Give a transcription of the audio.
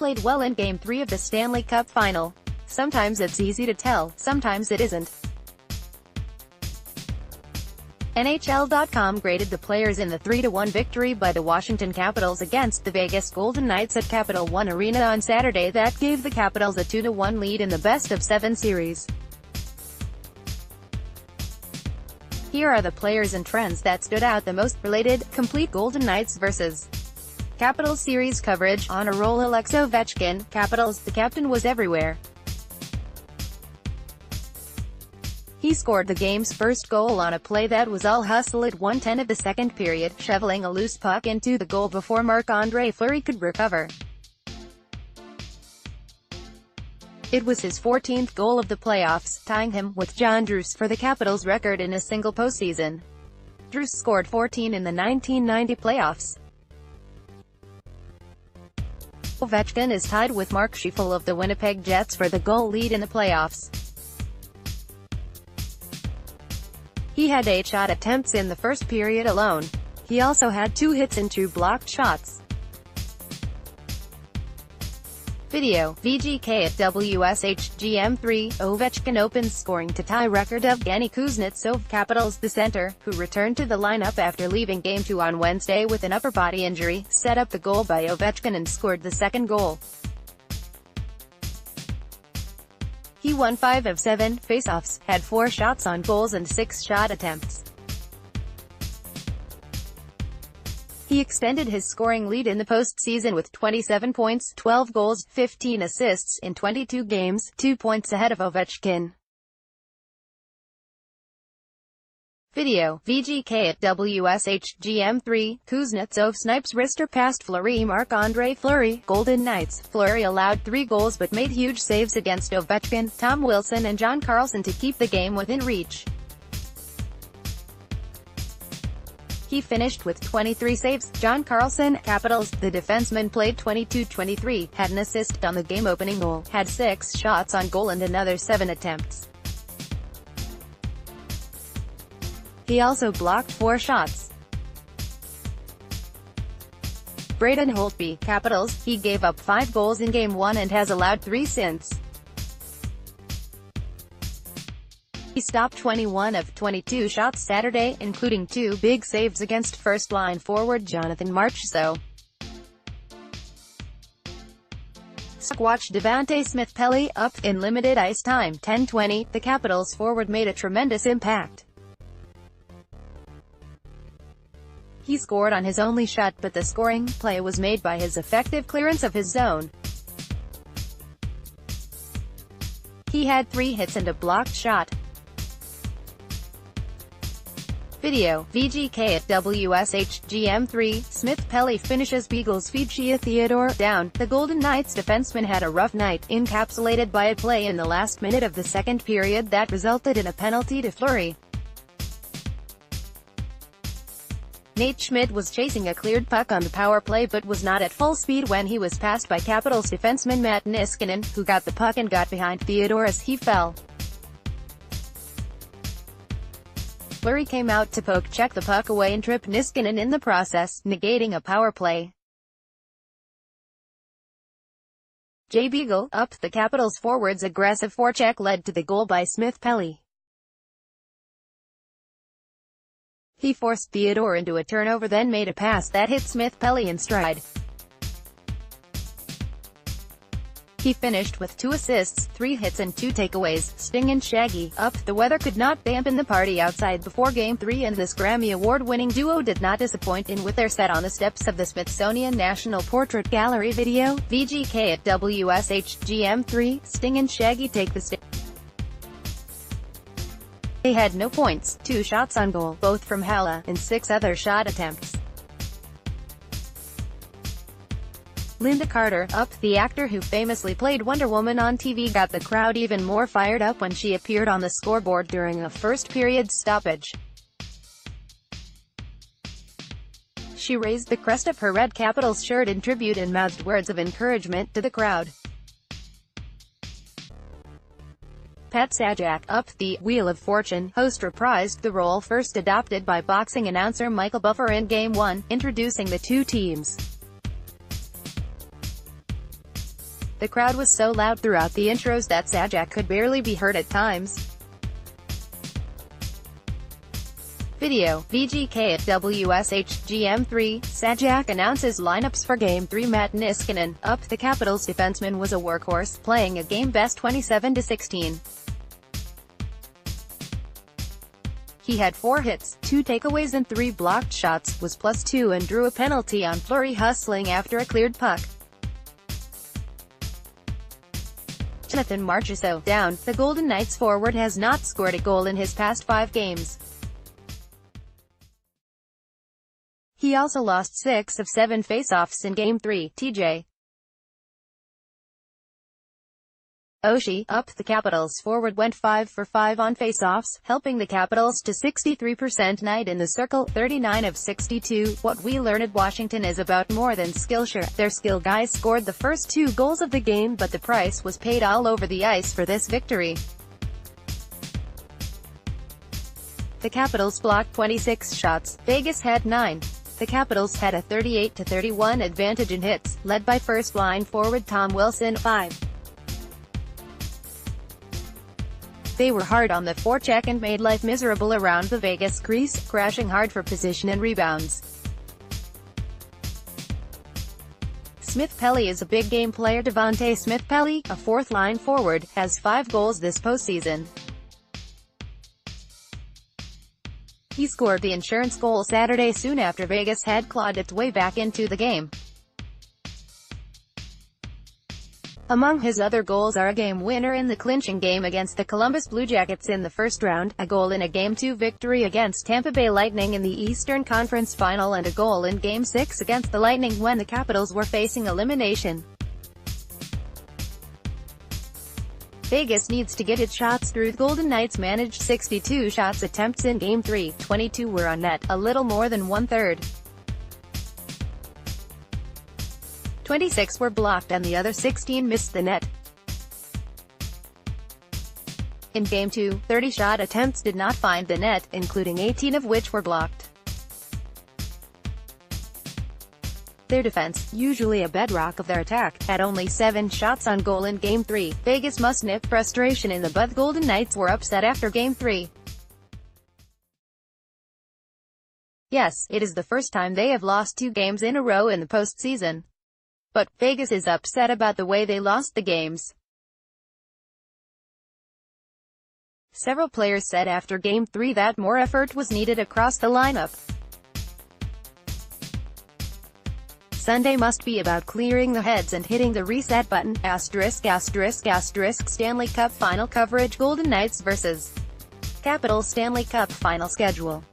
played well in Game 3 of the Stanley Cup Final. Sometimes it's easy to tell, sometimes it isn't. NHL.com graded the players in the 3-1 victory by the Washington Capitals against the Vegas Golden Knights at Capital One Arena on Saturday. That gave the Capitals a 2-1 lead in the best-of-7 series. Here are the players and trends that stood out the most. Related, complete Golden Knights vs. Capitals series coverage, on a rollAlex. Ovechkin, Capitals, the captain was everywhere. He scored the game's first goal on a play that was all hustle at 1:10 of the second period, shoveling a loose puck into the goal before Marc-Andre Fleury could recover. It was his 14th goal of the playoffs, tying him, with John Druce, for the Capitals' record in a single postseason. Druce scored 14 in the 1990 playoffs. Ovechkin is tied with Mark Scheifele of the Winnipeg Jets for the goal lead in the playoffs. He had 8 shot attempts in the first period alone. He also had 2 hits and 2 blocked shots. Video, VGK at WSHGM3, Ovechkin opens scoring to tie record of Evgeny Kuznetsov. Capitals, the center, who returned to the lineup after leaving Game 2 on Wednesday with an upper body injury, set up the goal by Ovechkin and scored the second goal. He won 5 of 7 face-offs, had 4 shots on goals and 6 shot attempts. He extended his scoring lead in the postseason with 27 points, 12 goals, 15 assists, in 22 games, 2 points ahead of Ovechkin. Video, VGK at WSHGM3, Kuznetsov snipes wrister past Fleury. Marc-Andre Fleury, Golden Knights. Fleury allowed 3 goals but made huge saves against Ovechkin, Tom Wilson and John Carlson to keep the game within reach. He finished with 23 saves. John Carlson, Capitals, the defenseman played 22-23, had an assist on the game-opening goal, had 6 shots on goal and another 7 attempts. He also blocked 4 shots. Braden Holtby, Capitals, he gave up 5 goals in Game 1 and has allowed 3 since. He stopped 21 of 22 shots Saturday, including 2 big saves against first-line forward Jonathan Marchessault. Watch Devante Smith-Pelly, up, in limited ice time, 10:20, the Capitals forward made a tremendous impact. He scored on his only shot, but the scoring play was made by his effective clearance of his zone. He had 3 hits and a blocked shot. Video, VGK at WSHGM3, Smith-Pelly finishes Beagles Feechia Theodore down. The Golden Knights defenseman had a rough night, encapsulated by a play in the last minute of the second period that resulted in a penalty to Fleury. Nate Schmidt was chasing a cleared puck on the power play but was not at full speed when he was passed by Capitals defenseman Matt Niskanen, who got the puck and got behind Theodore as he fell. Fleury came out to poke-check the puck away and trip Niskanen in the process, negating a power play. Jay Beagle, up, the Capitals forward's aggressive forecheck led to the goal by Smith-Pelly. He forced Theodore into a turnover, then made a pass that hit Smith-Pelly in stride. He finished with 2 assists, 3 hits and 2 takeaways. Sting and Shaggy, up, the weather could not dampen the party outside before Game 3 and this Grammy Award-winning duo did not disappoint in with their set on the steps of the Smithsonian National Portrait Gallery. Video, VGK at WSHGM3, Sting and Shaggy take the stage. They had no points, 2 shots on goal, both from Hala, and 6 other shot attempts. Linda Carter, up, the actor who famously played Wonder Woman on TV got the crowd even more fired up when she appeared on the scoreboard during a first-period stoppage. She raised the crest of her red Capitals shirt in tribute and mouthed words of encouragement to the crowd. Pat Sajak, up, the Wheel of Fortune host reprised the role first adopted by boxing announcer Michael Buffer in Game 1, introducing the 2 teams. The crowd was so loud throughout the intros that Sajak could barely be heard at times. Video, VGK at WSH, GM3, Sajak announces lineups for Game 3. Matt Niskanen, up. The Capitals defenseman was a workhorse, playing a game-best 27-16. He had 4 hits, 2 takeaways and 3 blocked shots, was +2 and drew a penalty on Fleury hustling after a cleared puck. Jonathan Marchessault, down. The Golden Knights forward has not scored a goal in his past 5 games. He also lost 6 of 7 face-offs in Game 3. TJ Oshie, up. The Capitals forward went 5 for 5 on face-offs, helping the Capitals to 63% night in the circle, 39 of 62. What we learn at Washington is about more than skill. Sure, their skill guys scored the first 2 goals of the game, but the price was paid all over the ice for this victory. The Capitals blocked 26 shots, Vegas had 9. The Capitals had a 38-31 advantage in hits, led by first-line forward Tom Wilson, 5. They were hard on the forecheck and made life miserable around the Vegas crease, crashing hard for position and rebounds. Smith-Pelly is a big-game player. Devontae Smith-Pelly, a fourth-line forward, has 5 goals this postseason. He scored the insurance goal Saturday soon after Vegas had clawed its way back into the game. Among his other goals are a game winner in the clinching game against the Columbus Blue Jackets in the first round, a goal in a Game 2 victory against Tampa Bay Lightning in the Eastern Conference Final, and a goal in Game 6 against the Lightning when the Capitals were facing elimination. Vegas needs to get its shots through. The Golden Knights managed 62 shots attempts in Game 3, 22 were on net, a little more than one-third. 26 were blocked and the other 16 missed the net. In Game 2, 30 shot attempts did not find the net, including 18 of which were blocked. Their defense, usually a bedrock of their attack, had only 7 shots on goal in Game 3. Vegas must nip frustration in the bud. The Golden Knights were upset after Game 3. Yes, it is the first time they have lost 2 games in a row in the postseason. But Vegas is upset about the way they lost the games. Several players said after Game 3 that more effort was needed across the lineup. Sunday must be about clearing the heads and hitting the reset button. ****** Stanley Cup Final coverage. Golden Knights vs. Capitals Stanley Cup Final schedule.